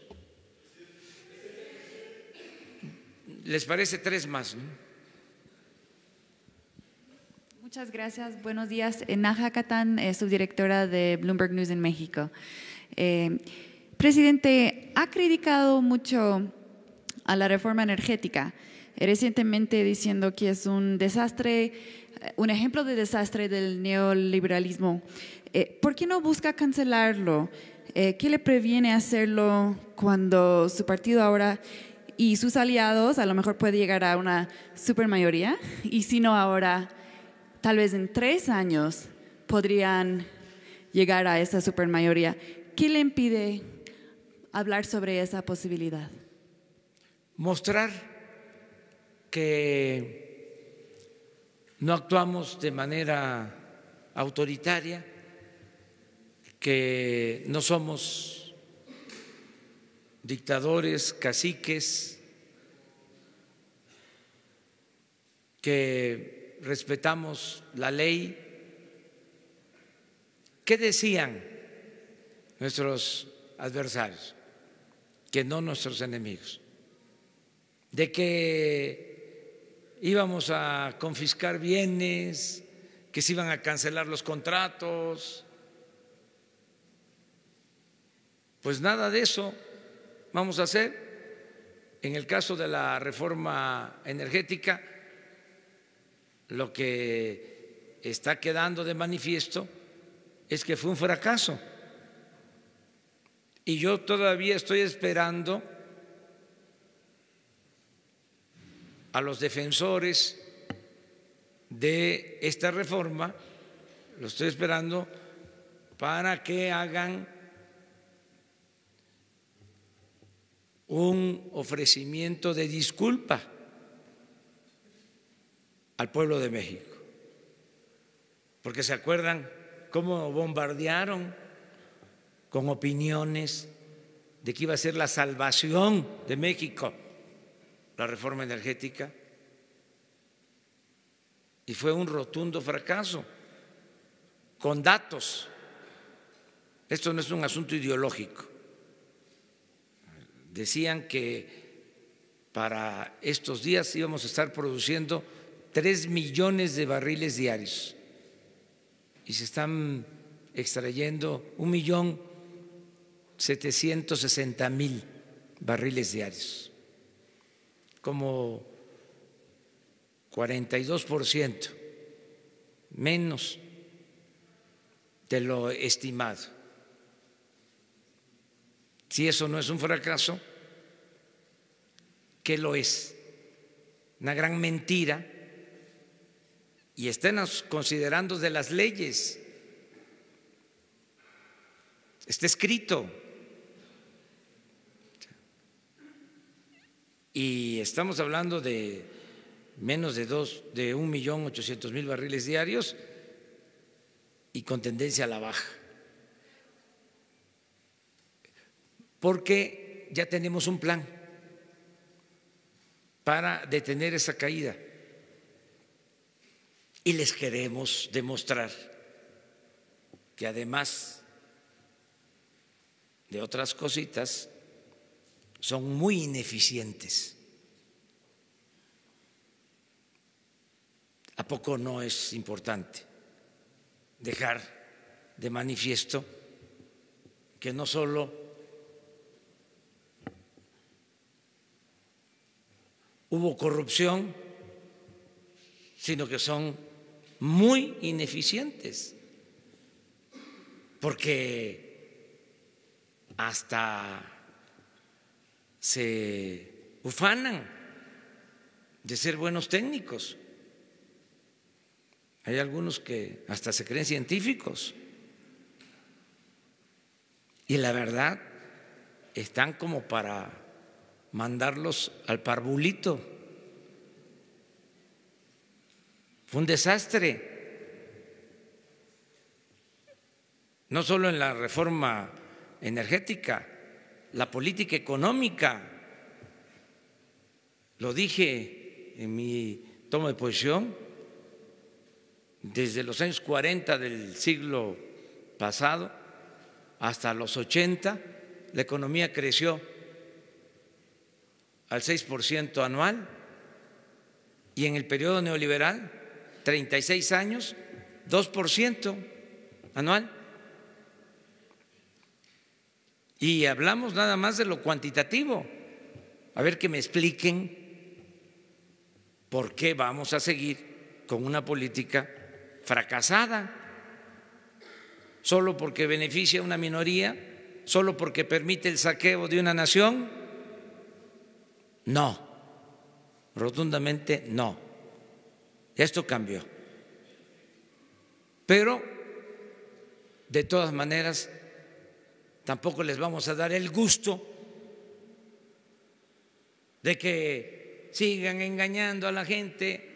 ¿Les parece 3 más? ¿No? Muchas gracias. Buenos días. Naja Catán, subdirectora de Bloomberg News en México. Presidente, ha criticado mucho a la reforma energética, recientemente diciendo que es un desastre, un ejemplo de desastre del neoliberalismo. ¿Por qué no busca cancelarlo? ¿Qué le previene hacerlo cuando su partido ahora y sus aliados a lo mejor puede llegar a una supermayoría? Y si no ahora, tal vez en 3 años podrían llegar a esa supermayoría. ¿Qué le impide hablar sobre esa posibilidad? Mostrar que no actuamos de manera autoritaria, que no somos dictadores, caciques, que respetamos la ley. ¿Qué decían nuestros adversarios? Que no nuestros enemigos. De que íbamos a confiscar bienes, que se iban a cancelar los contratos. Pues nada de eso vamos a hacer. En el caso de la reforma energética, lo que está quedando de manifiesto es que fue un fracaso. Y yo todavía estoy esperando a los defensores de esta reforma, lo estoy esperando para que hagan un ofrecimiento de disculpa al pueblo de México, porque se acuerdan cómo bombardearon con opiniones de que iba a ser la salvación de México la reforma energética, y fue un rotundo fracaso, con datos. Esto no es un asunto ideológico. Decían que para estos días íbamos a estar produciendo 3 millones de barriles diarios y se están extrayendo 1.760.000 barriles diarios, como 42% menos de lo estimado. Si eso no es un fracaso, ¿qué lo es? Una gran mentira. Y estén considerando de las leyes. Está escrito. Y estamos hablando de menos de 1.800.000 barriles diarios y con tendencia a la baja. Porque ya tenemos un plan para detener esa caída. Y les queremos demostrar que además de otras cositas, son muy ineficientes. ¿A poco no es importante dejar de manifiesto que no solo hubo corrupción, sino que son muy ineficientes? Porque hasta se ufanan de ser buenos técnicos. Hay algunos que hasta se creen científicos. Y la verdad, están como para mandarlos al parvulito. Fue un desastre. No solo en la reforma energética, la política económica. Lo dije en mi toma de posición, desde los años 40 del siglo pasado hasta los 80, la economía creció al 6% anual, y en el periodo neoliberal, 36 años, 2% anual. Y hablamos nada más de lo cuantitativo. A ver, que me expliquen por qué vamos a seguir con una política fracasada, solo porque beneficia a una minoría, solo porque permite el saqueo de una nación. No, rotundamente no. Esto cambió. Pero, de todas maneras, tampoco les vamos a dar el gusto de que sigan engañando a la gente,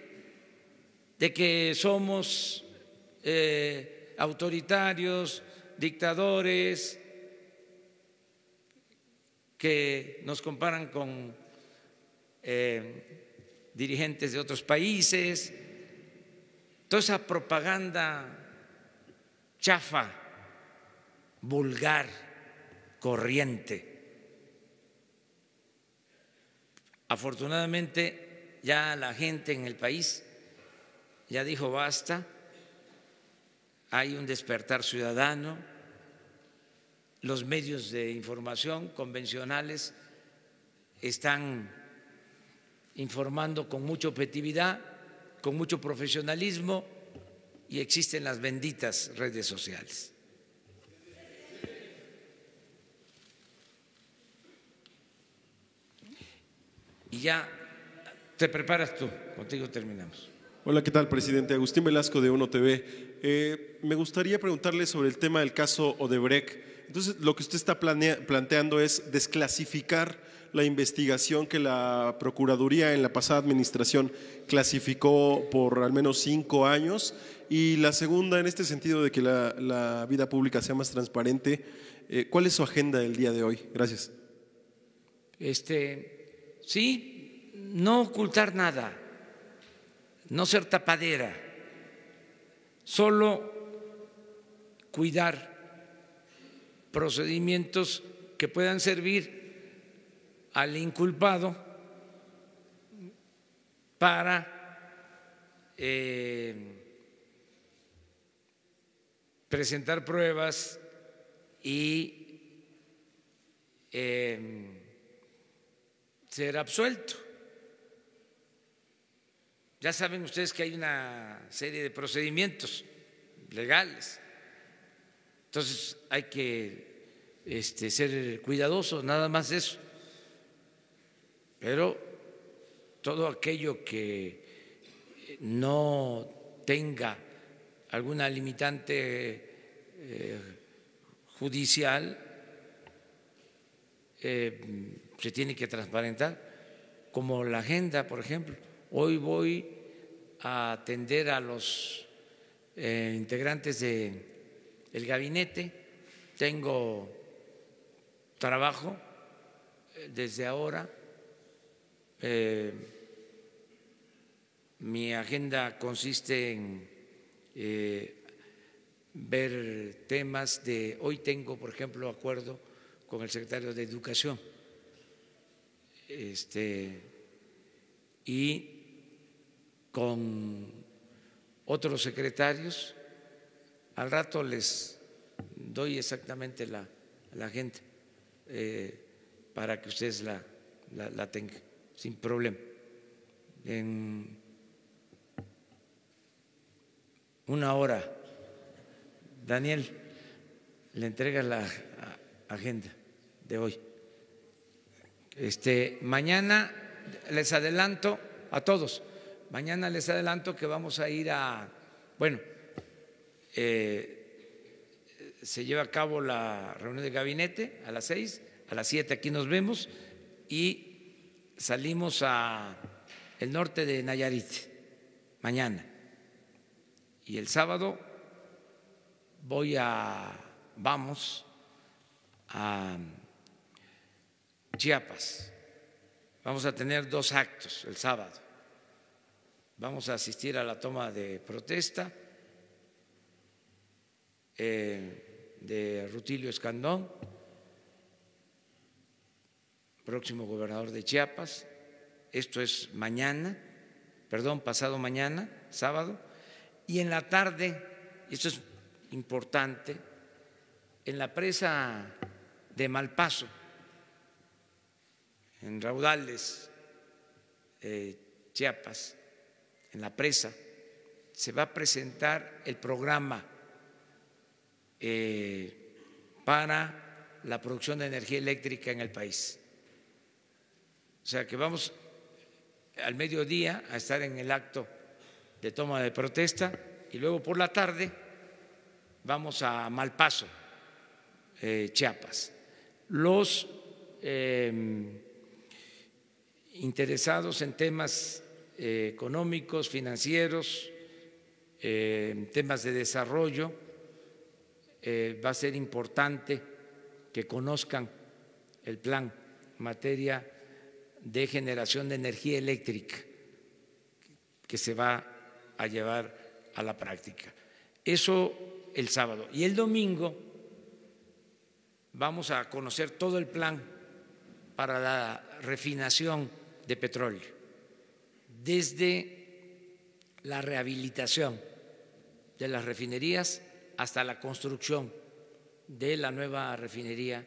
de que somos autoritarios, dictadores, que nos comparan con dirigentes de otros países, toda esa propaganda chafa, vulgar, corriente. Afortunadamente ya la gente en el país ya dijo basta, hay un despertar ciudadano, los medios de información convencionales están informando con mucha objetividad, con mucho profesionalismo y existen las benditas redes sociales. Y ya te preparas tú, contigo terminamos. Hola, ¿qué tal, presidente? Agustín Velasco de Uno TV. Me gustaría preguntarle sobre el tema del caso Odebrecht. Entonces, lo que usted está planteando es desclasificar la investigación que la Procuraduría en la pasada administración clasificó por al menos 5 años. Y la segunda, en este sentido de que la vida pública sea más transparente, ¿cuál es su agenda del día de hoy? Gracias. Sí, no ocultar nada, no ser tapadera, solo cuidar procedimientos que puedan servir al inculpado para presentar pruebas y ser absuelto. Ya saben ustedes que hay una serie de procedimientos legales, entonces hay que ser cuidadosos, nada más eso. Pero todo aquello que no tenga alguna limitante judicial se tiene que transparentar, como la agenda, por ejemplo. Hoy voy a atender a los integrantes del gabinete, tengo trabajo desde ahora, mi agenda consiste en ver temas de, hoy tengo, por ejemplo, acuerdo con el secretario de Educación, y con otros secretarios. Al rato les doy exactamente la agenda para que ustedes la tengan sin problema. En 1 hora, Daniel, le entrega la agenda de hoy. Mañana les adelanto a todos, mañana les adelanto que vamos a ir se lleva a cabo la reunión de gabinete a las 6, a las 7 aquí nos vemos y salimos a el norte de Nayarit mañana. Y el sábado vamos a Chiapas. Vamos a tener 2 actos el sábado. Vamos a asistir a la toma de protesta de Rutilio Escandón, próximo gobernador de Chiapas. Esto es pasado mañana, sábado. Y en la tarde, esto es importante, en la presa de Malpaso, en Raudales, Chiapas, en la presa, se va a presentar el programa para la producción de energía eléctrica en el país. O sea que vamos al mediodía a estar en el acto de toma de protesta y luego por la tarde vamos a Malpaso, Chiapas. Los interesados en temas económicos, financieros, en temas de desarrollo, va a ser importante que conozcan el plan en materia de generación de energía eléctrica que se va a llevar a la práctica. Eso el sábado. Y el domingo vamos a conocer todo el plan para la refinación de petróleo, desde la rehabilitación de las refinerías hasta la construcción de la nueva refinería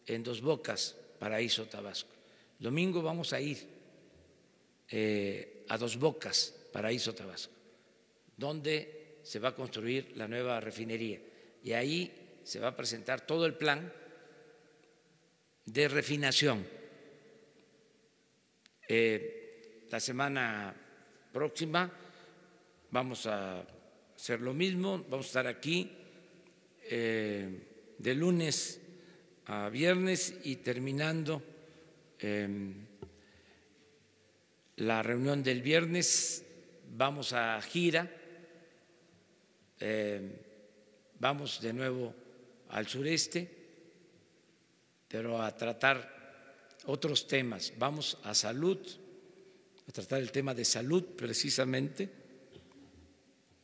en Dos Bocas, Paraíso, Tabasco. El domingo vamos a ir a Dos Bocas, Paraíso, Tabasco, donde se va a construir la nueva refinería. Y ahí se va a presentar todo el plan de refinación. La semana próxima vamos a hacer lo mismo, vamos a estar aquí de lunes a viernes y terminando la reunión del viernes vamos a gira, vamos de nuevo al sureste, pero a tratar otros temas. Vamos a salud, a tratar el tema de salud precisamente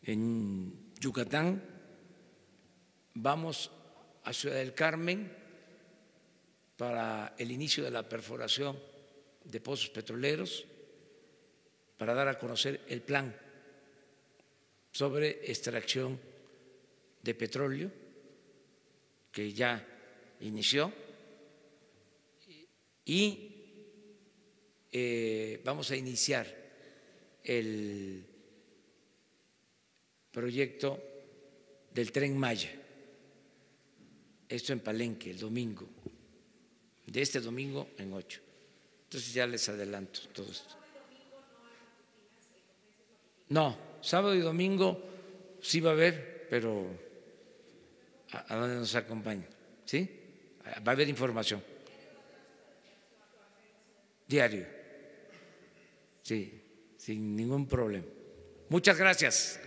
en Yucatán. Vamos a Ciudad del Carmen para el inicio de la perforación de pozos petroleros, para dar a conocer el plan sobre extracción de petróleo que ya inició, y vamos a iniciar el proyecto del Tren Maya, esto en Palenque, el domingo, de este domingo en 8. Entonces ya les adelanto todo esto. No, sábado y domingo sí va a haber, pero a donde nos acompañen, ¿sí? Va a haber información. Diario, sí, sin ningún problema. Muchas gracias.